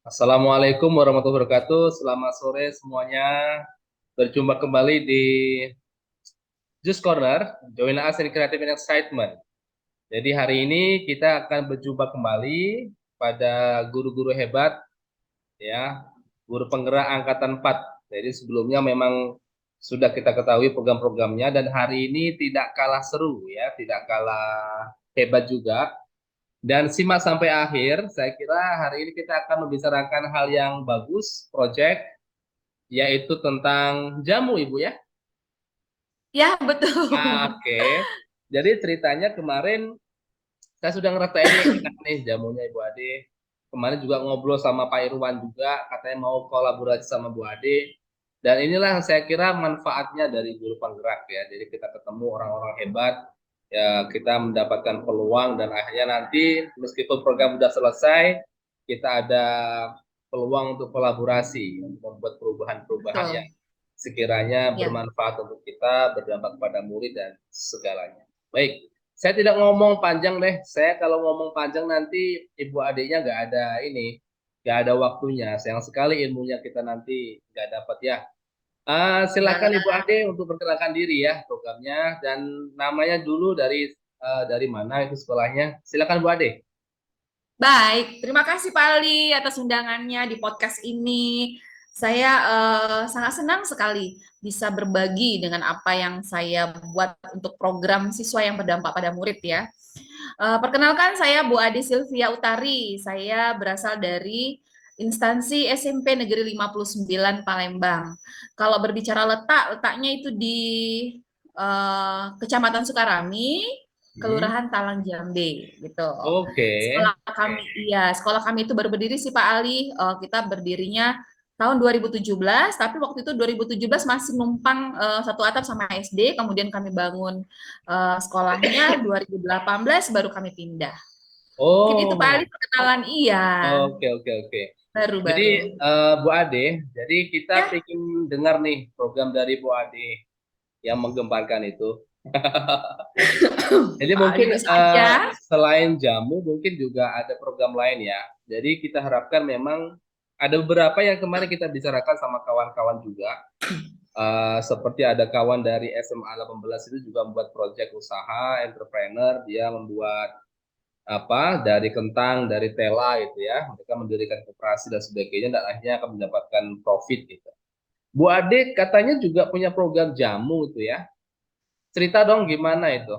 Assalamualaikum warahmatullahi wabarakatuh. Selamat sore semuanya. Berjumpa kembali di Juice Corner, Join Us in Creative and Excitement. Jadi hari ini kita akan berjumpa kembali pada guru-guru hebat, ya, guru penggerak angkatan 4. Jadi sebelumnya memang sudah kita ketahui program-programnya dan hari ini tidak kalah seru ya, tidak kalah hebat juga. Dan simak sampai akhir, saya kira hari ini kita akan membicarakan hal yang bagus, project yaitu tentang jamu, Ibu ya. Ya, betul. Oke. Jadi ceritanya kemarin saya sudah ngerasain nih enak nih jamunya Ibu Ade. Kemarin juga ngobrol sama Pak Irwan juga, katanya mau kolaborasi sama Bu Ade. Dan inilah yang saya kira manfaatnya dari guru penggerak ya. Jadi kita ketemu orang-orang hebat, ya kita mendapatkan peluang dan akhirnya nanti meskipun program sudah selesai, kita ada peluang untuk kolaborasi, untuk membuat perubahan-perubahan yang Betul. sekiranya Ya. bermanfaat untuk kita, berdampak pada murid dan segalanya. Baik, saya tidak ngomong panjang deh. Saya kalau ngomong panjang nanti ibu adiknya nggak ada ini, nggak ada waktunya. Sayang sekali ilmunya kita nanti nggak dapat ya. Silakan Ibu Enggak. Ade untuk perkenalkan diri ya programnya dan namanya dulu dari mana itu sekolahnya. Silakan Bu Ade. Baik, terima kasih Pak Ali atas undangannya di podcast ini. Saya sangat senang sekali bisa berbagi dengan apa yang saya buat untuk program siswa yang berdampak pada murid ya. Perkenalkan saya Bu Ade Silvia Utari. Saya berasal dari instansi SMP Negeri 59 Palembang. Kalau berbicara letaknya itu di Kecamatan Sukarami, Hmm. Kelurahan Talang Jambe gitu. Oke. Sekolah kami itu baru berdiri sih Pak Ali. Kita berdirinya tahun 2017, tapi waktu itu 2017 masih numpang satu atap sama SD, kemudian kami bangun sekolahnya 2018 baru kami pindah. Mungkin itu Pak Ali Oh, perkenalan. Iya, oke oke oke. Jadi baru-baru. Bu Ade, jadi kita Ya, ingin dengar nih program dari Bu Ade yang menggemparkan itu. Jadi Pak Ali mungkin bisa aja. selain jamu mungkin juga ada program lain ya. Jadi kita harapkan memang ada beberapa yang kemarin kita bicarakan sama kawan-kawan juga. Seperti ada kawan dari SMA 18 itu juga membuat proyek usaha entrepreneur, dia membuat apa dari kentang, dari tela gitu ya. Mereka mendirikan koperasi dan sebagainya dan akhirnya akan mendapatkan profit gitu. Bu Ade katanya juga punya program jamu itu ya. Cerita dong gimana itu?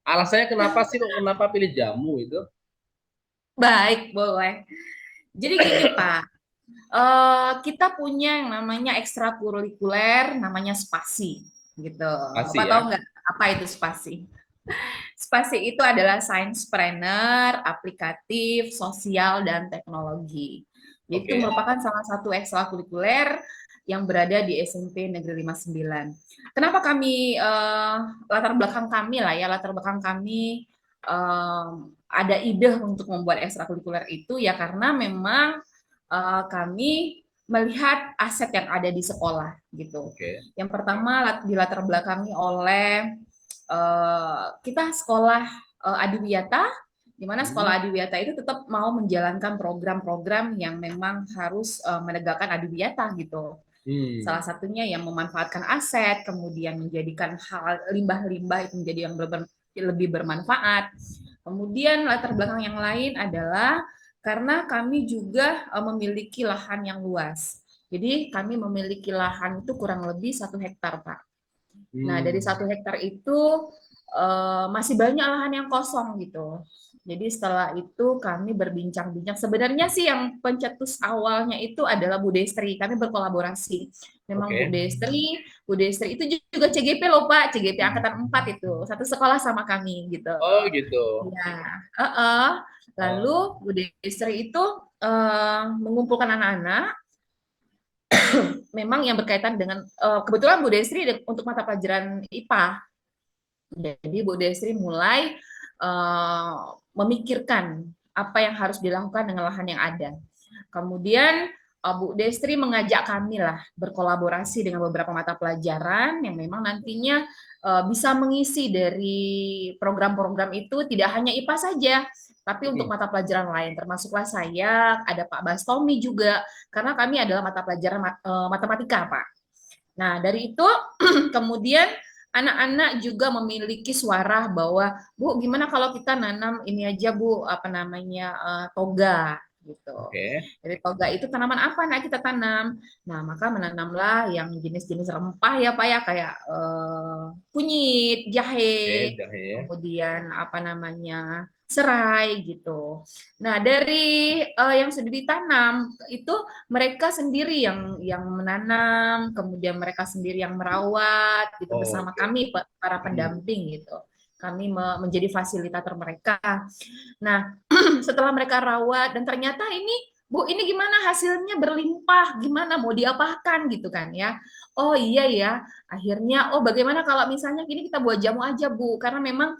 Alasannya kenapa sih kok kenapa pilih jamu itu? Baik, boleh. Jadi gini Pak, kita punya yang namanya ekstrakurikuler, namanya spasi, gitu. Pasti Bapak tahu ya. nggak apa itu spasi? Spasi itu adalah science planner, aplikatif, sosial, dan teknologi. Jadi itu Oke. merupakan salah satu ekstrakurikuler yang berada di SMP Negeri 59. Kenapa kami, latar belakang kami lah ya, latar belakang kami ada ide untuk membuat ekstrakurikuler itu ya karena memang kami melihat aset yang ada di sekolah gitu. Oke. Yang pertama di latar belakangi oleh kita sekolah adiwiyata, di mana Hmm. sekolah adiwiyata itu tetap mau menjalankan program-program yang memang harus menegakkan adiwiyata gitu. Salah Hmm. satunya yang memanfaatkan aset, kemudian menjadikan hal limbah-limbah itu menjadi yang lebih bermanfaat. Kemudian latar belakang yang lain adalah karena kami juga memiliki lahan yang luas. Jadi kami memiliki lahan itu kurang lebih 1 hektar, Pak. Nah, dari Hmm. 1 hektar itu masih banyak lahan yang kosong gitu. Jadi setelah itu kami berbincang-bincang. Sebenarnya sih yang pencetus awalnya itu adalah Bu Destri. Kami berkolaborasi. Memang Oke. Bu Destri itu juga CGP loh Pak, CGP angkatan 4 itu. Satu sekolah sama kami gitu. Oh gitu. Ya, uh-uh. Lalu Oh. Bu Destri itu mengumpulkan anak-anak memang yang berkaitan dengan kebetulan Bu Destri untuk mata pelajaran IPA. Jadi Bu Desri mulai memikirkan apa yang harus dilakukan dengan lahan yang ada. Kemudian Bu Destri mengajak kami lah berkolaborasi dengan beberapa mata pelajaran yang memang nantinya bisa mengisi dari program-program itu tidak hanya IPA saja, tapi untuk Hmm. mata pelajaran lain, termasuklah saya, ada Pak Bastomi juga, karena kami adalah mata pelajaran matematika, Pak. Nah, dari itu kemudian anak-anak juga memiliki suara bahwa, Bu, gimana kalau kita nanam ini aja, Bu, apa namanya, toga gitu. Oke. Dari toga itu tanaman apa nak kita tanam? Nah, maka menanamlah yang jenis-jenis rempah ya, Pak ya, kayak kunyit, Oke, jahe, jahe. kemudian apa namanya, serai gitu. Nah, dari yang sudah ditanam itu mereka sendiri yang menanam, kemudian mereka sendiri yang merawat gitu Oh, bersama oke. kami para Hmm. pendamping gitu. Kami menjadi fasilitator mereka. Nah, setelah mereka rawat dan ternyata ini Bu, ini gimana hasilnya berlimpah, gimana mau diapakan gitu kan ya. Oh iya ya, akhirnya oh bagaimana kalau misalnya gini kita buat jamu aja Bu, karena memang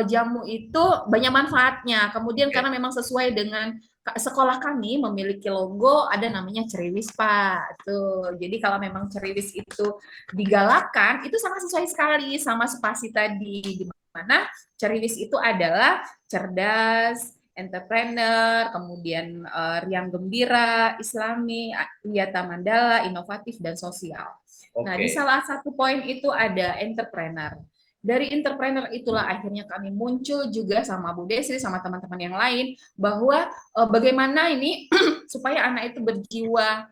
jamu itu banyak manfaatnya. Kemudian Oke. karena memang sesuai dengan sekolah kami memiliki logo ada namanya Ceriwis Pak. Tuh. Jadi kalau memang Ceriwis itu digalakan itu sangat sesuai sekali sama spasi tadi di mana Ceriwis itu adalah cerdas, entrepreneur, kemudian riang gembira, islami, wiyata mandala, inovatif, dan sosial. Nah, di Oke. salah satu poin itu ada entrepreneur. Dari entrepreneur itulah akhirnya kami muncul juga sama Bu Desri, sama teman-teman yang lain, bahwa bagaimana ini supaya anak itu berjiwa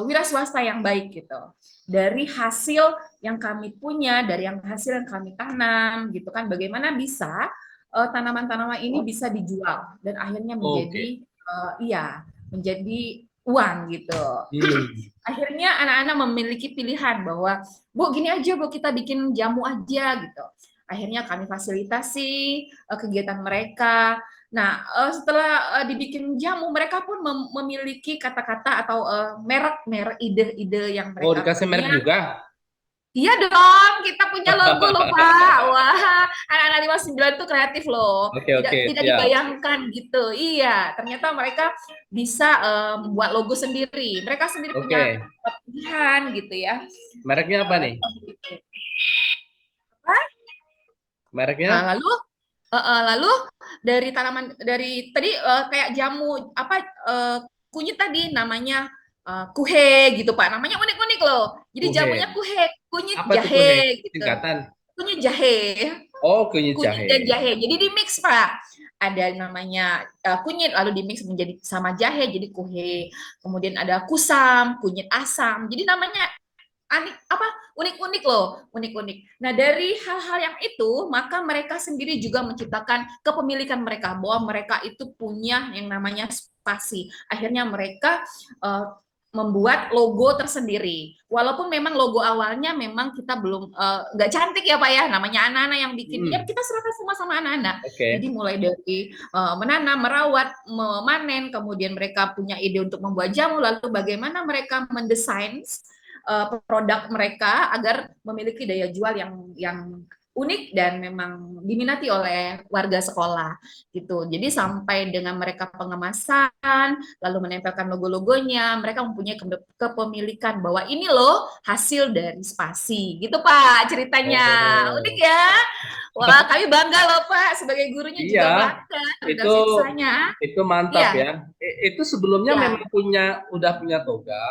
wira swasta yang baik gitu. Dari hasil yang kami punya, dari yang hasil yang kami tanam gitu kan, bagaimana bisa tanaman-tanaman ini bisa dijual dan akhirnya Oke. menjadi iya menjadi uang gitu. Hmm. Akhirnya anak-anak memiliki pilihan bahwa Bu gini aja Bu kita bikin jamu aja gitu. Akhirnya kami fasilitasi kegiatan mereka. Nah, setelah dibikin jamu, mereka pun memiliki kata-kata atau merek-merek ide-ide yang Oh, mereka dikasih merek punya. juga. Iya dong, kita punya logo loh Pak. Wah, anak-anak 59 itu kreatif loh. Oke, Tidak oke, tidak siap. dibayangkan gitu. Iya, ternyata mereka bisa membuat logo sendiri. Mereka sendiri punya Oke. pilihan gitu ya. Mereknya apa nih? Nah, Mereknya? lalu dari tanaman dari tadi kayak jamu apa kunyit tadi namanya kuhe gitu Pak. Namanya unik-unik loh. Jadi jamunya Kuhe. kuhe, kunyit Apa tuh kuhe? jahe gitu. Singkatan. Kunyit jahe. Oh, kunyit Kunyit jahe. dan jahe. Jadi di mix Pak. Ada namanya kunyit lalu di mix menjadi sama jahe jadi kuhe. Kemudian ada kusam, kunyit asam. Jadi namanya apa unik-unik loh, unik-unik. Nah, dari hal-hal yang itu, maka mereka sendiri juga menciptakan kepemilikan mereka bahwa mereka itu punya yang namanya spasi. Akhirnya mereka membuat logo tersendiri. Walaupun memang logo awalnya memang kita belum nggak cantik ya Pak ya, namanya anak-anak yang bikin. Ya Hmm. kita serahkan semua sama anak-anak. Jadi Oke. mulai dari menanam, merawat, memanen, kemudian mereka punya ide untuk membuat jamu, lalu bagaimana mereka mendesain produk mereka agar memiliki daya jual yang unik dan memang diminati oleh warga sekolah gitu. Jadi sampai dengan mereka pengemasan, lalu menempelkan logo-logonya, mereka mempunyai kepemilikan bahwa ini loh hasil dari spasi. Gitu Pak ceritanya. Unik Oh. ya. Wah, kami bangga loh Pak sebagai gurunya Iya, juga bangga itu terhadap siswanya. mantap Iya, ya. Itu sebelumnya memang iya. udah punya toga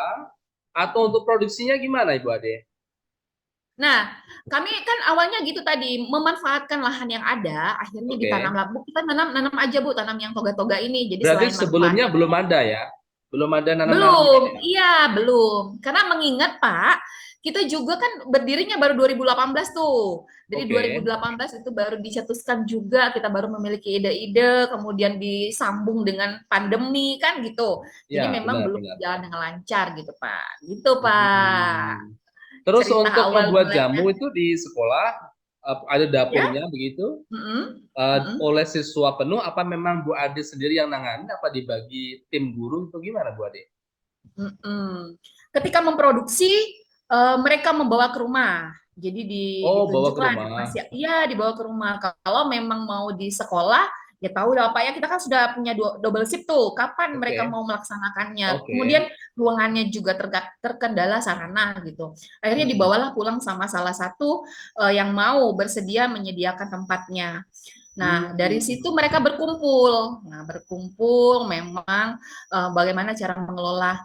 atau untuk produksinya gimana Ibu Ade? Nah, kami kan awalnya gitu tadi, memanfaatkan lahan yang ada, akhirnya Oke. ditanam Bu, kita nanam nanam aja Bu, tanam yang toga-toga ini. Jadi Berarti selain sebelumnya manfaatnya belum ada ya? Belum ada nanam-nanam belum, ini ya? iya belum. Karena mengingat Pak, kita juga kan berdirinya baru 2018 tuh. Dari Oke. 2018 itu baru dicetuskan juga, kita baru memiliki ide-ide, kemudian disambung dengan pandemi kan gitu. Jadi Ya, memang belum benar-benar. jalan dengan lancar gitu Pak. Gitu Pak. Hmm. Terus Cerita untuk awal membuat mulanya jamu itu di sekolah ada ya. dapurnya begitu? Mm-mm. Mm-mm. Oleh siswa penuh apa memang Bu Ade sendiri yang nangani apa dibagi tim guru itu gimana Bu Ade? Mm-mm. Ketika memproduksi, mereka membawa ke rumah. Jadi Oh, bawa ke ditunjuklah rumah. masih iya dibawa ke rumah. Kalau memang mau di sekolah, Ya tahu lah Pak ya, kita kan sudah punya double shift tuh. Kapan mereka Oke, mau melaksanakannya? oke. Kemudian ruangannya juga terkendala sarana gitu. Akhirnya Mm-mm. dibawalah pulang sama salah satu yang mau bersedia menyediakan tempatnya. Nah, dari situ Hmm. mereka berkumpul. Nah, berkumpul memang bagaimana cara mengelola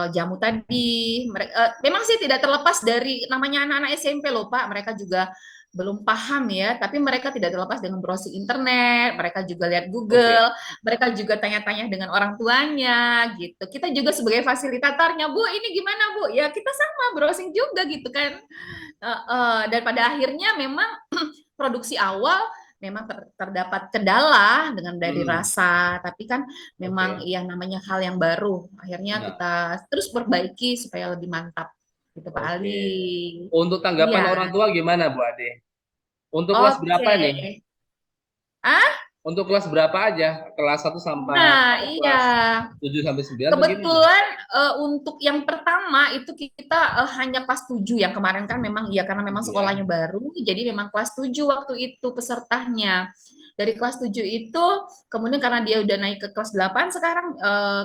jamu tadi. Memang sih tidak terlepas dari namanya anak-anak SMP loh, Pak. Mereka juga belum paham ya, tapi mereka tidak terlepas dengan browsing internet, mereka juga lihat Oke. Google, mereka juga tanya-tanya dengan orang tuanya gitu. Kita juga sebagai fasilitatornya, Bu, ini gimana Bu? Ya kita sama browsing juga gitu kan. Dan pada akhirnya memang produksi awal memang terdapat kendala dengan dari Hmm. rasa, tapi kan memang Oke. yang namanya hal yang baru. Akhirnya Nah, kita terus perbaiki supaya lebih mantap, gitu Pak oke. Ali. Untuk tanggapan orang Iya, tua gimana, Bu Ade? Untuk kelas oke. berapa nih? Ah, Untuk kelas berapa aja? Kelas 1 sampai nah atau iya. kelas 7 sampai 9 atau gimana? Kebetulan untuk yang pertama itu kita hanya kelas 7 yang kemarin kan memang iya karena memang Ya. sekolahnya baru, jadi memang kelas 7 waktu itu pesertanya. Dari kelas 7 itu kemudian karena dia udah naik ke kelas 8 sekarang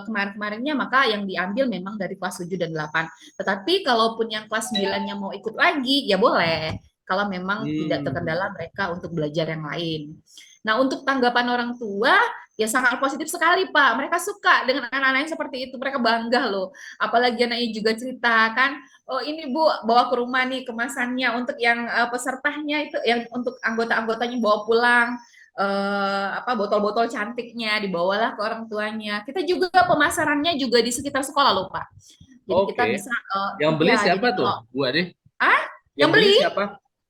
kemarin-kemarinnya maka yang diambil memang dari kelas 7 dan 8. Tetapi kalaupun yang kelas 9-nya mau ikut lagi ya boleh kalau memang tidak Hmm. terkendala mereka untuk belajar yang lain. Nah, untuk tanggapan orang tua ya sangat positif sekali Pak. Mereka suka dengan anak-anak yang seperti itu. Mereka bangga loh. Apalagi anaknya juga cerita kan, oh ini Bu bawa ke rumah nih kemasannya untuk yang pesertanya itu, yang untuk anggota-anggotanya bawa pulang apa botol-botol cantiknya dibawalah ke orang tuanya. Kita juga pemasarannya juga di sekitar sekolah loh Pak. Jadi kita Oke. bisa, Yang beli ya siapa jadi tuh, kalau Bu Ade? ah Yang yang beli beli siapa?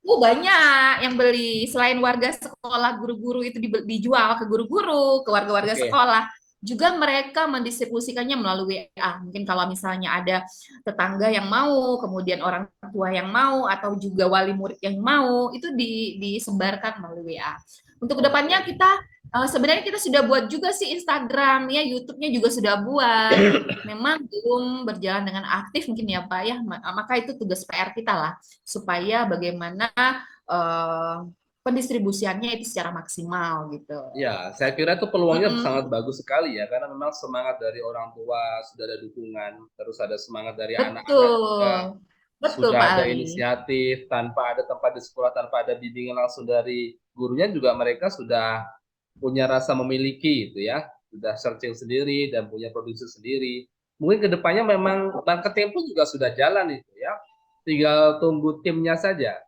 Banyak yang beli. Selain warga sekolah, guru-guru itu dijual ke guru-guru, ke warga-warga Oke. sekolah. Juga mereka mendistribusikannya melalui WA. Mungkin kalau misalnya ada tetangga yang mau, kemudian orang tua yang mau, atau juga wali murid yang mau, itu disebarkan melalui WA. Untuk kedepannya Oke. kita sebenarnya kita sudah buat juga sih Instagram ya, YouTube-nya juga sudah buat. Memang belum berjalan dengan aktif mungkin ya Pak ya, maka itu tugas PR kita lah supaya bagaimana uh, pendistribusiannya itu secara maksimal gitu. Ya, saya kira itu peluangnya sangat Mm-mm. bagus sekali ya, karena memang semangat dari orang tua sudah ada dukungan, terus ada semangat dari anak-anak juga Betul, betul sudah Pak ada Ali. inisiatif tanpa ada tempat di sekolah, tanpa ada bimbingan langsung dari gurunya juga mereka sudah punya rasa memiliki itu ya, sudah searching sendiri dan punya produksi sendiri. Mungkin kedepannya memang marketing pun juga sudah jalan itu ya, tinggal tunggu timnya saja,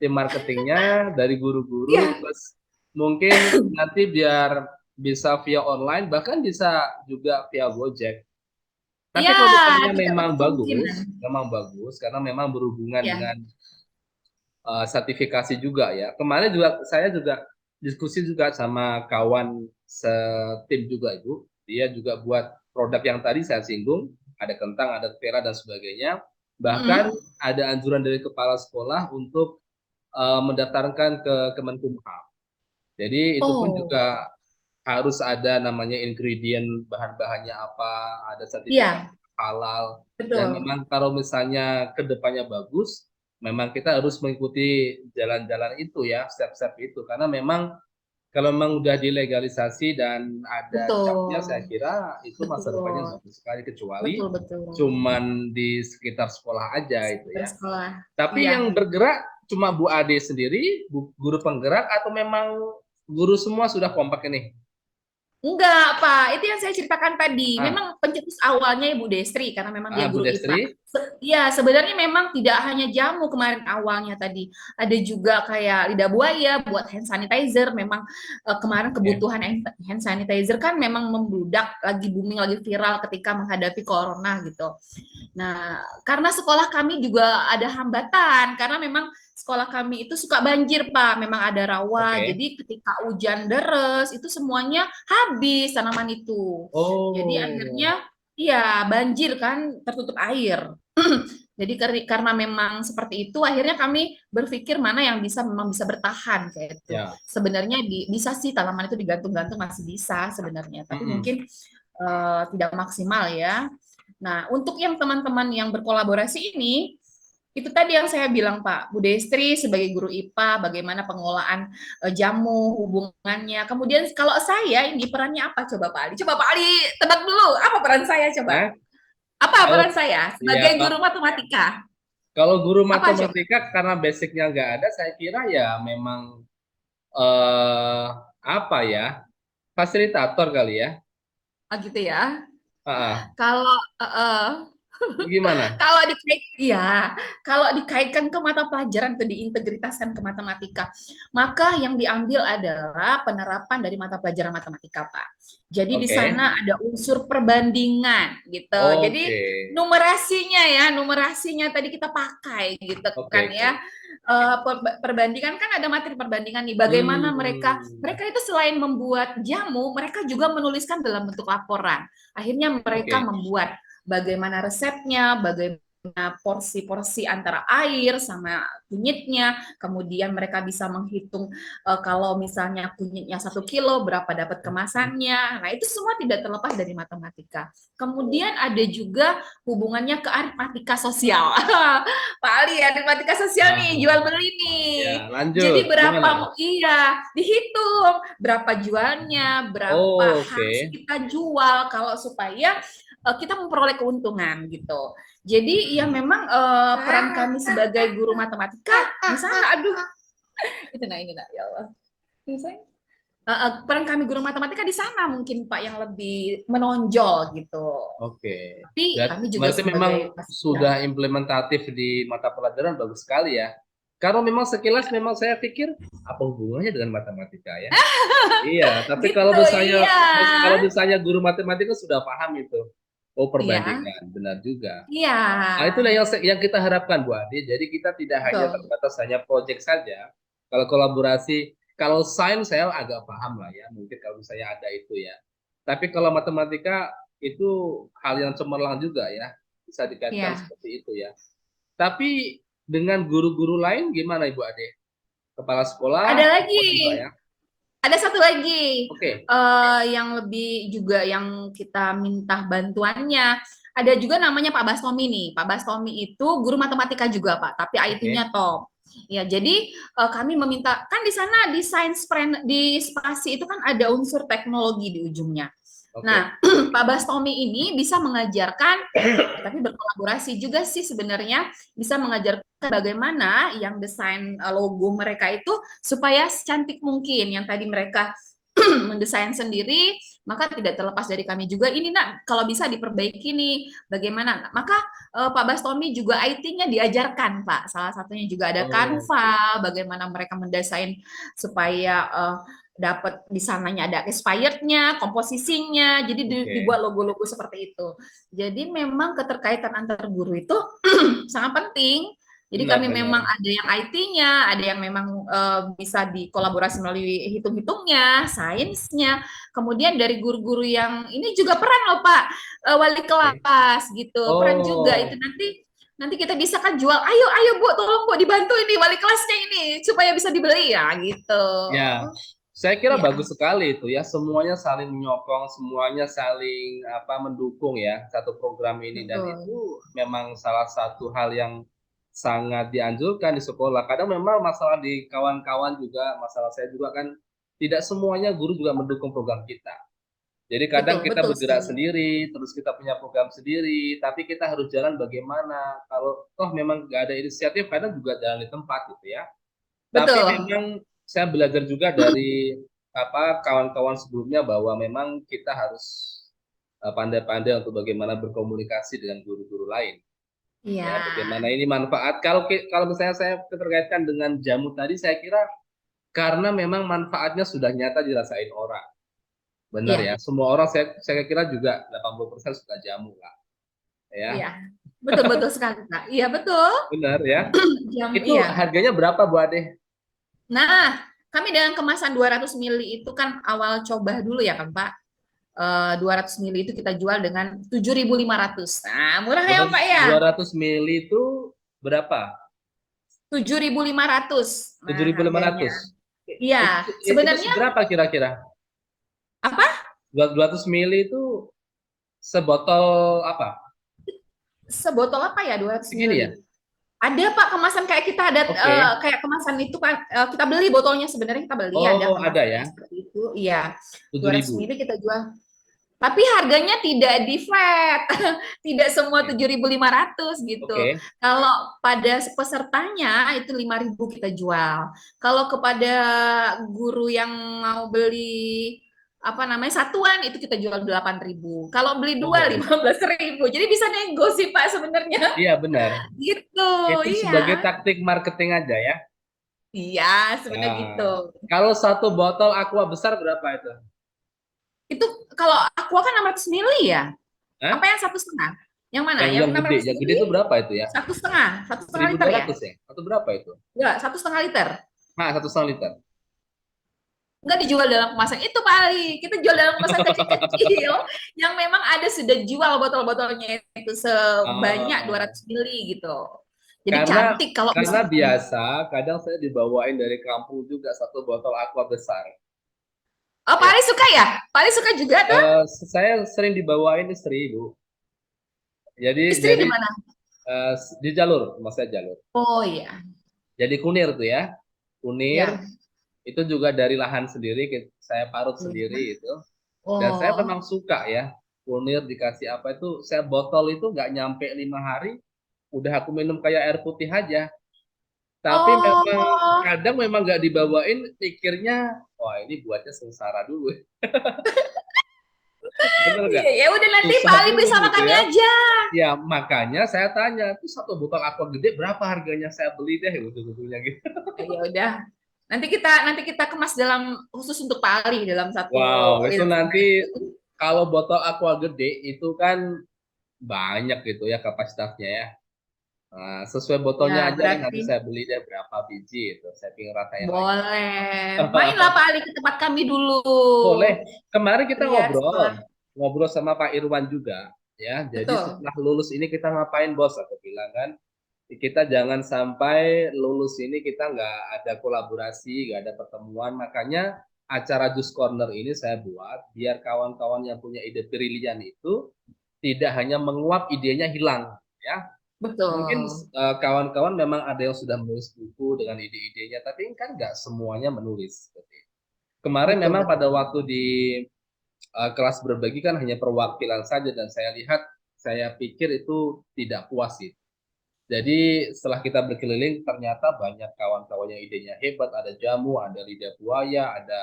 tim marketingnya dari guru-guru, Iya, plus mungkin nanti biar bisa via online, bahkan bisa juga via Gojek. Tapi iya, kalau misalnya tidak memang menutup kemungkinan. bagus karena memang berhubungan Ya. dengan sertifikasi juga ya. Kemarin juga saya juga diskusi juga sama kawan setim juga itu. Dia juga buat produk yang tadi saya singgung, ada kentang, ada pera dan sebagainya. Bahkan Mm-mm. ada anjuran dari kepala sekolah untuk mendaftarkan ke Kemenkumham. Jadi itu pun Oh, juga harus ada namanya ingredient, bahan-bahannya apa, ada sertifikat iya, halal. Dan betul. memang kalau misalnya kedepannya bagus, memang kita harus mengikuti jalan-jalan itu ya, step-step itu. Karena memang kalau memang udah dilegalisasi dan ada capnya, saya Betul. kira itu masa depannya Betul. bagus sekali. Kecuali Betul, betul. cuman di sekitar sekolah aja itu ya. Bersekolah. Tapi Iya. yang bergerak cuma Bu Ade sendiri, guru penggerak, atau memang guru semua sudah kompak ini? Enggak, Pak. Itu yang saya ceritakan tadi. Ah, Memang pencetus awalnya Ibu Destri karena memang dia Bu guru IPA. Destri? Ya, sebenarnya memang tidak hanya jamu kemarin awalnya tadi. Ada juga kayak lidah buaya buat hand sanitizer. Memang kemarin Oke. kebutuhan hand sanitizer kan memang membludak, lagi booming, lagi viral ketika menghadapi corona gitu. Nah, karena sekolah kami juga ada hambatan, karena memang sekolah kami itu suka banjir, Pak. Memang ada rawa, Oke. jadi ketika hujan deras, itu semuanya habis tanaman itu. Jadi Oh, akhirnya, iya banjir kan, tertutup air. Jadi karena memang seperti itu, akhirnya kami berpikir mana yang bisa memang bisa bertahan kayak itu. ya. Sebenarnya bisa sih tanaman itu digantung-gantung masih bisa sebenarnya, tapi Mm-mm. mungkin tidak maksimal ya. Nah, untuk yang teman-teman yang berkolaborasi ini, Itu tadi yang saya bilang Pak, Bu Destri sebagai guru IPA, bagaimana pengolahan jamu, hubungannya. Kemudian kalau saya ini perannya apa coba Pak Ali? Coba Pak Ali tebak dulu, apa peran saya coba? Nah, Apa kalau peran saya ya sebagai guru matematika? kalau guru Apa coba? matematika karena basicnya nggak ada, saya kira ya memang eh apa ya, fasilitator kali ya. Ah, gitu ya. Ah, Kalau gimana? kalau dikait ya, kalau dikaitkan ke mata pelajaran itu diintegritaskan ke matematika, maka yang diambil adalah penerapan dari mata pelajaran matematika, Pak. Jadi di Oke, sana ada unsur perbandingan gitu. Jadi oke, numerasinya tadi kita pakai gitu oke, kan ya. oke. Perbandingan kan ada materi perbandingan nih. Bagaimana mereka Hmm, mereka itu selain membuat jamu, mereka juga menuliskan dalam bentuk laporan. Akhirnya mereka oke. membuat bagaimana resepnya, bagaimana porsi-porsi antara air sama kunyitnya, kemudian mereka bisa menghitung kalau misalnya kunyitnya 1 kilo berapa dapat kemasannya. Nah itu semua tidak terlepas dari matematika. Kemudian ada juga hubungannya ke aritmatika sosial. Pak Ali, aritmatika sosial nih, jual Ah, beli nih. ya, Jadi lanjut. berapa Gimana? iya dihitung berapa jualnya, berapa Oh, harus oke. kita jual kalau supaya kita memperoleh keuntungan gitu. Jadi ya memang peran kami sebagai guru matematika di sana, aduh, itu nah ini nah ya Allah. Ini saya, peran kami guru matematika di sana mungkin Pak yang lebih menonjol gitu. Oke. Tapi kami juga Berarti memang sebagai ya, sudah implementatif di mata pelajaran bagus sekali ya. Karena memang sekilas memang saya pikir apa hubungannya dengan matematika ya? Iya, tapi gitu iya. kalau misalnya guru matematika sudah paham itu. Oh, Iya, perbandingan, benar juga. iya, Nah, itulah yang kita harapkan Bu Ade. Jadi kita tidak hanya betul, terbatas hanya proyek saja. Kalau kolaborasi, kalau sains saya agak paham lah ya. Mungkin kalau misalnya ada itu ya. Tapi kalau matematika itu hal yang cemerlang juga ya. Bisa dikaitkan iya. seperti itu ya. Tapi dengan guru-guru lain gimana Ibu Ade? Kepala Ada sekolah, lagi, juga ya. ada satu lagi Oke, yang lebih juga yang kita minta bantuannya. Ada juga namanya Pak Bastomi nih. Pak Bastomi itu guru matematika juga Pak, tapi oke, IT-nya top. Ya, jadi kami meminta kan di sana di di spasi itu kan ada unsur teknologi di ujungnya. oke. Nah, Pak Bastomi ini bisa mengajarkan, tapi berkolaborasi juga sih sebenarnya, bisa mengajarkan bagaimana yang desain logo mereka itu supaya secantik mungkin. Yang tadi mereka mendesain sendiri, maka tidak terlepas dari kami juga. Ini nak, kalau bisa diperbaiki nih, bagaimana? Maka Pak Bastomi juga IT-nya diajarkan, Pak. Salah satunya juga ada Oh, oke, Canva, bagaimana mereka mendesain supaya dapat di sananya ada expirednya, komposisinya, jadi oke. dibuat logo-logo seperti itu. Jadi memang keterkaitan antar guru itu sangat penting. Jadi kami memang Benar-benar. ada yang IT-nya, ada yang memang bisa dikolaborasi melalui hitung-hitungnya, sainsnya. Kemudian dari guru-guru yang ini juga peran loh Pak, wali Oke. kelas gitu, peran juga itu Oh, nanti nanti kita bisa kan jual, ayo ayo Bu, tolong Bu dibantu ini wali kelasnya ini supaya bisa dibeli ya gitu. ya, saya kira Iya, bagus sekali itu ya. Semuanya saling menyokong, semuanya saling mendukung ya satu program ini dan betul. itu memang salah satu hal yang sangat dianjurkan di sekolah. Kadang memang masalah di kawan-kawan juga, masalah saya juga kan tidak semuanya guru juga mendukung program kita. Jadi kadang Betul, kita betul bergerak sekali. sendiri, terus kita punya program sendiri, tapi kita harus jalan bagaimana. Kalau toh memang nggak ada inisiatif, kadang juga jalan di tempat gitu ya. Tapi Betul. memang saya belajar juga dari kawan-kawan sebelumnya bahwa memang kita harus pandai-pandai untuk bagaimana berkomunikasi dengan guru-guru lain. Iya. Ya, bagaimana ini manfaat. Kalau misalnya saya terkaitkan dengan jamu tadi, saya kira karena memang manfaatnya sudah nyata dirasain orang. Benar ya. Iya. Semua orang saya kira juga 80% suka jamu lah. Ya, Iya. Betul betul sekali, Kak. Iya, betul. benar ya. Itu Iya. harganya berapa Bu Ade? Nah, kami dengan kemasan 200 mili itu kan awal coba dulu ya kan, Pak. 200 mili itu kita jual dengan 7.500. Nah, murah ya, Pak ya? 200 mili itu berapa? 7.500. tujuh Nah, ribu lima harganya. ratus. Iya, Itu sebenarnya seberapa kira-kira? apa? 200 mili itu sebotol apa? Sebotol apa ya 200 Segini mili? ya? Ada Pak kemasan kayak kita ada Oke. kayak kemasan itu kan kita beli botolnya sebenarnya kita beli ada Oh, ada kemasan ya. seperti itu. Iya. 200 7.000. ml kita jual. Tapi harganya tidak di flat. Tidak semua Oke. 7.500 gitu. Oke. Kalau pada pesertanya itu 5.000 kita jual. Kalau kepada guru yang mau beli apa namanya satuan itu kita jual 8.000. Kalau beli dua Oh, 15.000. Jadi bisa nego sih Pak sebenarnya. iya benar. Gitu. Itu sebagai Iya. taktik marketing aja ya. Iya, sebenarnya gitu. Nah, kalau satu botol aqua besar berapa itu? Itu kalau aqua kan 600 mili ya? Apa Hah? yang 1,5? Yang mana? Yang Yang yang enam gede, ratus yang gede mili? itu berapa itu ya? 1,5, 1,5 liter ya? 1.200 ya? Atau berapa itu? Enggak, 1,5 liter. Nah, 1,5 liter. Enggak dijual dalam kemasan itu Pak Ali. Kita jual dalam kemasan kecil-kecil yang memang ada sudah jual botol-botolnya itu sebanyak Oh, 200 mili gitu. Jadi karena cantik kalau karena misalkan. biasa kadang saya dibawain dari kampung juga satu botol aqua besar. Oh, Pak Ya, Ali suka ya? Pak Ali suka juga tuh? saya sering dibawain istri, Bu. Jadi Istri jadi di mana? di jalur, maksudnya jalur. Oh iya. Jadi kunir tuh ya. Kunir Ya. itu juga dari lahan sendiri, saya parut Iya. sendiri itu. Dan saya Oh. memang suka ya. Kunir dikasih apa itu, saya botol itu nggak nyampe 5 hari, udah aku minum kayak air putih aja. Tapi memang Oh. kadang memang nggak dibawain, pikirnya, wah ini buatnya sengsara dulu. Bener nggak? Iya, ya udah nanti Susah Pak Ali beli dulu sama gitu kami ya. aja. Ya makanya saya tanya, itu satu botol aqua gede berapa harganya? Saya beli deh ujung-ujungnya gitu. Ya udah. Nanti kita kemas dalam khusus untuk Pak Ali dalam satu Wow, itu liter. nanti kalau botol aqua gede itu kan banyak gitu ya kapasitasnya ya. Nah, sesuai botolnya Ya, aja deh nanti berarti saya beli deh berapa biji itu. Saya pengen rasain lagi. boleh. Mainlah Pak Ali ke tempat kami dulu. Boleh. Kemarin kita Lihat setelah. ngobrol sama Pak Irwan juga ya. Jadi Betul. setelah lulus ini kita ngapain bos? Aku bilang kan, kita jangan sampai lulus ini kita nggak ada kolaborasi, nggak ada pertemuan. Makanya acara Juice Corner ini saya buat biar kawan-kawan yang punya ide brilian itu tidak hanya menguap, idenya hilang ya. Mungkin Betul. kawan-kawan memang ada yang sudah menulis buku dengan ide-idenya, tapi kan nggak semuanya menulis. Kemarin Betul, memang pada betul. waktu di kelas berbagi kan hanya perwakilan saja dan saya lihat, saya pikir itu tidak puas sih. Jadi setelah kita berkeliling ternyata banyak kawan-kawan yang idenya hebat, ada jamu, ada lidah buaya, ada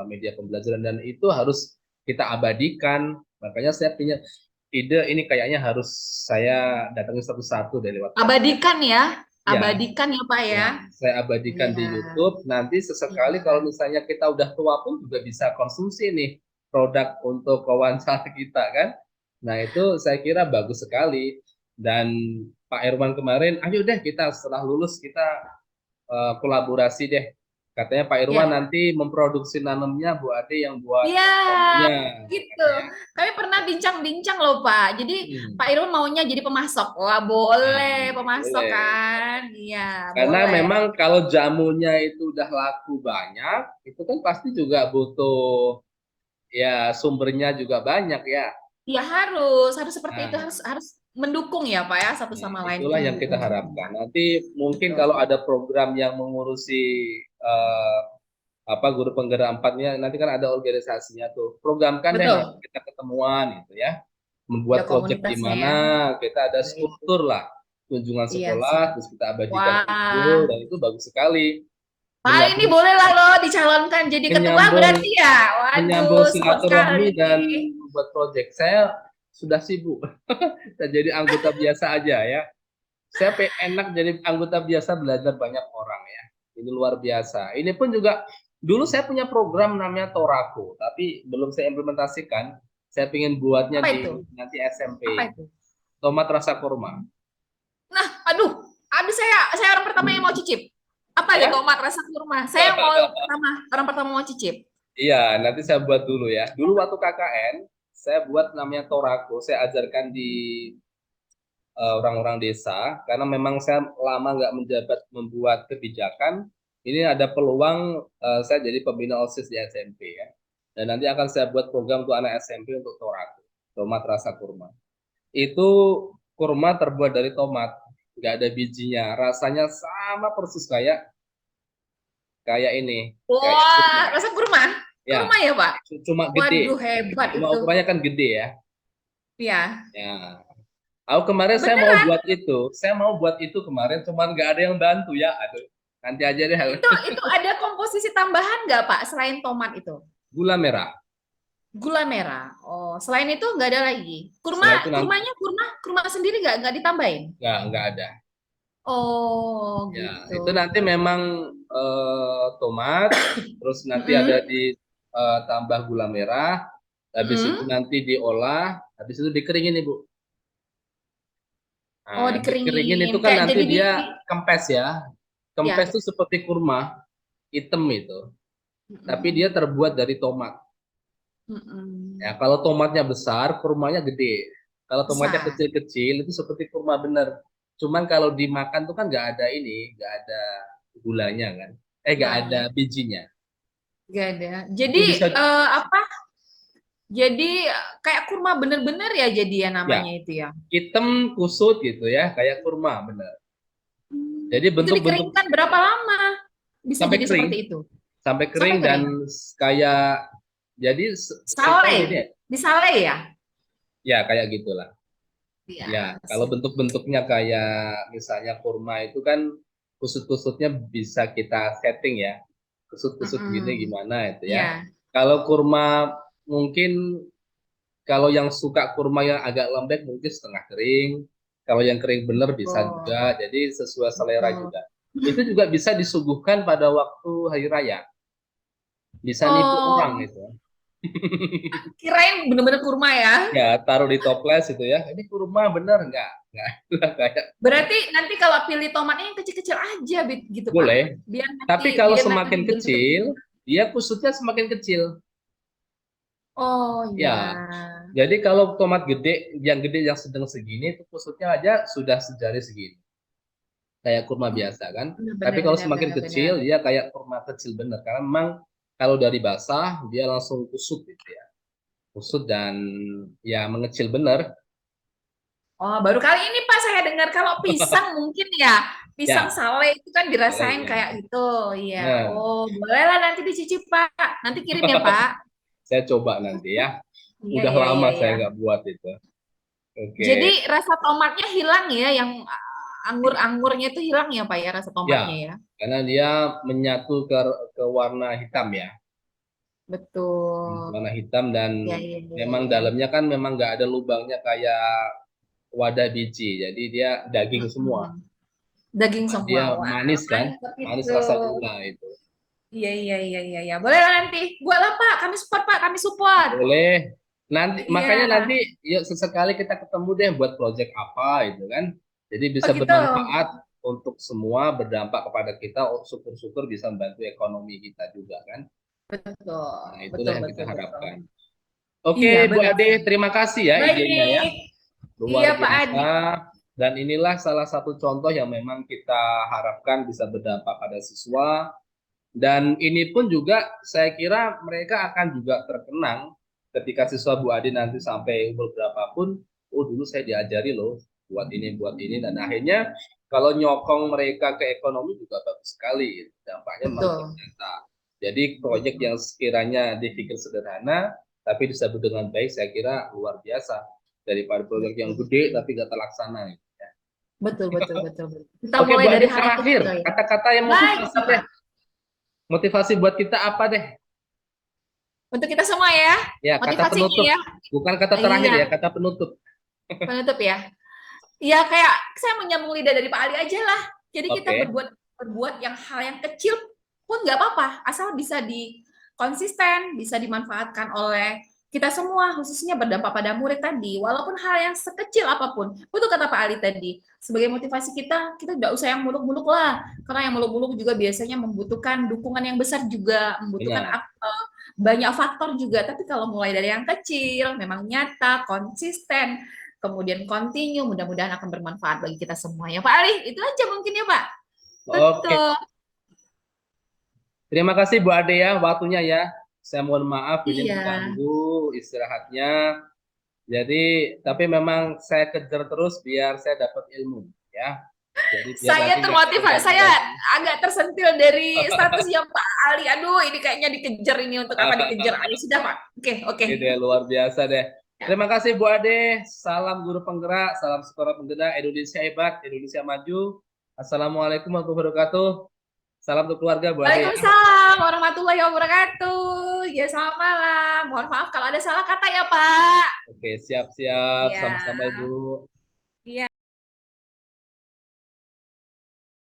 media pembelajaran dan itu harus kita abadikan. Makanya saya punya ide ini kayaknya harus saya datangi satu-satu dari lewat podcast. Abadikan ya. Ya, Abadikan ya Pak ya. ya, saya abadikan Iya. di YouTube. Nanti sesekali Iya. kalau misalnya kita udah tua pun juga bisa konsumsi nih produk untuk wawancara kita kan. Nah, itu saya kira bagus sekali. Dan Pak Irwan kemarin, ayo deh kita setelah lulus kita kolaborasi deh. Katanya Pak Irwan Iya. nanti memproduksi nanamnya, Bu Ade yang buat Iya, jamunya. gitu. Katanya. Kami pernah bincang-bincang loh, Pak. Jadi Pak Hmm. Irwan maunya jadi pemasok. Wah, Nah, boleh pemasok boleh. kan? Iya, Karena boleh. memang kalau jamunya itu udah laku banyak, itu kan pasti juga butuh ya sumbernya juga banyak ya. Ya harus seperti itu, Nah, harus mendukung ya, Pak ya, satu nah, sama lain itu itulah yang kita mendukung semua. harapkan. Nanti mungkin kalau Betul. ada program yang mengurusi eh, apa guru penggerak empatnya, nanti kan ada organisasinya tuh. Programkan deh nanti Betul. kita ketemuan gitu ya. Ada Membuat project di komunitasnya mana ya. kita ada Baik. struktur lah kunjungan Iya, sekolah, siap. terus kita abadikan Wah, video dan itu bagus sekali. Pak ini Menyambung bolehlah loh dicalonkan jadi ketua menyambung berarti ya. menyambung Waduh, support sekali. silaturahmi dan membuat project. Saya sudah sibuk. Saya jadi anggota biasa aja ya. Saya enak jadi anggota biasa belajar banyak orang ya. Ini luar biasa. Ini pun juga dulu saya punya program namanya Torako, tapi belum saya implementasikan. Saya ingin buatnya Apa itu? di nanti Apa SMP. itu? Tomat rasa kurma. Nah, aduh saya orang pertama yang mau cicip. Apa itu Ya? tomat rasa kurma? Saya yang mau orang pertama mau cicip. Iya, nanti saya buat dulu ya. Dulu waktu KKN, saya buat namanya Torako. Saya ajarkan di orang-orang desa karena memang saya lama nggak menjabat membuat kebijakan ini ada peluang saya jadi pembina OSIS di SMP ya dan nanti akan saya buat program untuk anak SMP untuk tomat rasa kurma itu kurma terbuat dari tomat nggak ada bijinya. Rasanya sama persis kayak kayak ini, kayak kurma. Wah, rasa kurma? Ya, Kurma ya, Pak? cuma gede. Waduh, hebat Cuma itu. ukurannya kan gede ya. Ya, Ya, aku kemarin saya mau beneran. buat itu. Saya mau buat itu kemarin, cuman nggak ada yang bantu ya. Aduh, nanti aja deh. Itu ada komposisi tambahan nggak, Pak, selain tomat itu? Gula merah. Gula merah. Oh, selain itu nggak ada lagi. Kurma, Setelah itu nanti kurmanya kurma sendiri nggak ditambahin? nggak ada. Oh, Ya, gitu. itu nanti memang tomat, terus nanti ada Mm-mm. di tambah gula merah, habis itu Mm-mm. nanti diolah, habis itu dikeringin Ibu. Oh, Nah, dikeringin dikeringin. itu kan Kayak nanti jadi dia kempes ya. Kempes ya. itu seperti kurma, hitam itu. Tapi dia Mm-mm. terbuat dari tomat. Ya, Mm-mm. kalau tomatnya besar, kurmanya gede. Kalau tomatnya Besar. kecil-kecil itu seperti kurma bener. Cuman kalau dimakan tuh kan nggak ada ini, nggak ada gulanya kan. Nggak ada Gulanya. bijinya. Nggak ada. Itu Jadi bisa apa? Jadi kayak kurma bener-bener ya jadi ya ya namanya itu ya. hitam kusut gitu ya, kayak kurma bener. Jadi Itu bentuk-bentuk dikeringkan berapa lama? Bisa sampai jadi kering, seperti itu. sampai kering Sampai dan kering. kayak jadi simpel gini Sale. Disale ya? ya kayak gitulah. Ya, Iya, kalau sip. bentuk-bentuknya kayak misalnya kurma itu kan kusut-kusutnya bisa kita setting ya. Kusut-kusut gini Mm-mm. gimana itu ya. Ya, Kalau kurma mungkin kalau yang suka kurma yang agak lembek mungkin setengah kering. Kalau yang kering bener bisa betul. juga. Jadi sesuai selera Betul. juga. Itu juga bisa disuguhkan pada waktu hari raya. Bisa nipu orang Oh, itu. kirain bener-bener kurma ya. Ya, taruh di toples itu ya. Ini kurma bener nggak? Nggak. Kayak Berarti nanti kalau pilih tomatnya yang kecil-kecil aja gitu, Pak. boleh. Tapi kalau Biar nanti semakin dibentuk. kecil, dia kusutnya semakin kecil. Oh, Ya, ya. jadi kalau tomat gede yang sedang segini, itu kusutnya aja sudah sejari segini. Kayak kurma Oh, biasa kan. benar Tapi benar kalau benar semakin benar kecil, benar. dia kayak kurma kecil bener. Karena memang kalau dari basah, dia langsung kusut gitu ya. Kusut dan ya mengecil bener. Oh, baru kali ini Pak saya dengar kalau pisang mungkin ya. Pisang Ya, sale itu kan boleh dirasain ya. kayak gitu. Iya. Nah, Oh, bolehlah nanti dicicip, Pak. Nanti kirim ya, Pak. saya coba nanti ya. Iya, Udah iya, lama iya, iya. saya nggak buat itu. Oke. Jadi rasa tomatnya hilang ya, yang anggur-anggurnya itu hilang ya, Pak ya, rasa Ya, tomatnya ya. karena dia menyatu ke warna hitam ya. Betul. Warna hitam dan Iya, iya, iya, memang iya. dalamnya kan memang nggak ada lubangnya kayak wadah biji. Jadi dia daging semua. Mm-mm. Daging Cuma semua. dia Wah, manis kan? mantap Manis itu. rasa gula itu. Iya, iya, iya, iya, iya. Boleh lah nanti. Buatlah, Pak. Kami support, Pak. Kami support. Boleh. Nanti makanya Iya. nanti yuk sesekali kita ketemu deh buat project apa itu kan. Jadi Oh bisa gitu. bermanfaat untuk semua, berdampak kepada kita. Oh, syukur-syukur bisa membantu ekonomi kita juga kan. Betul, Nah, itulah betul, yang kita betul, betul. harapkan. Oke, Iya, Bu benar Ade, sekali. terima kasih ya idenya ya. Baik. Luar Iya, Pak biasa. Adi. Dan inilah salah satu contoh yang memang kita harapkan bisa berdampak pada siswa. Dan ini pun juga saya kira mereka akan juga terkenang ketika siswa Bu Adi nanti sampai umur berapapun. Oh dulu saya diajari loh buat ini. Dan akhirnya kalau nyokong mereka ke ekonomi juga bagus sekali. Dampaknya memang Betul, ternyata. Jadi proyek betul. yang sekiranya dipikir sederhana, tapi disebut dengan baik, saya kira luar biasa daripada proyek yang Betul, gede betul. tapi nggak terlaksana. Betul, betul, betul, betul. Kita Oke, mulai Bu dari Adi hal terakhir, kecil ya. kata-kata yang Baik, motivasi tuh, deh. Pak. Motivasi buat kita apa deh? Untuk kita semua ya. Ya, kata Motivasinya penutup. ya. Bukan kata terakhir Iya, ya, kata penutup. penutup ya. Iya, kayak saya menyambung lidah dari Pak Ali aja lah. Jadi kita Oke. berbuat berbuat yang hal yang kecil pun nggak apa-apa, asal bisa di konsisten, bisa dimanfaatkan oleh kita semua, khususnya berdampak pada murid tadi. Walaupun hal yang sekecil apapun, betul kata Pak Ali tadi. Sebagai motivasi kita tidak usah yang muluk-muluk lah, karena yang muluk-muluk juga biasanya membutuhkan dukungan yang besar juga, membutuhkan Benar. banyak faktor juga. Tapi kalau mulai dari yang kecil, memang nyata, konsisten, kemudian continue, mudah-mudahan akan bermanfaat bagi kita semua ya Pak Ali. Itu aja mungkin ya Pak. Oke. Betul. Terima kasih Bu Ade ya, waktunya ya. Saya mohon maaf ini Iya. mengganggu istirahatnya. Jadi, tapi memang saya kejar terus biar saya dapat ilmu ya. Jadi biar Saya nanti nggak termotivasi, terganggu saya lagi. agak tersentil dari statusnya Pak Ali. Aduh, ini kayaknya dikejar ini untuk apa dikejar? Ayo sudah Pak. Oke, oke. Ini deh luar biasa deh. Ya. Terima kasih Bu Ade. Salam guru penggerak, salam sekolah penggerak. Indonesia hebat, Indonesia maju. Assalamualaikum warahmatullahi wabarakatuh. Salam untuk keluarga Bu Ade ya. Waalaikumsalam warahmatullahi wabarakatuh. Ya, selamat malam. Mohon maaf kalau ada salah kata ya Pak. Oke, siap-siap. Ya. Sama-sama Ibu.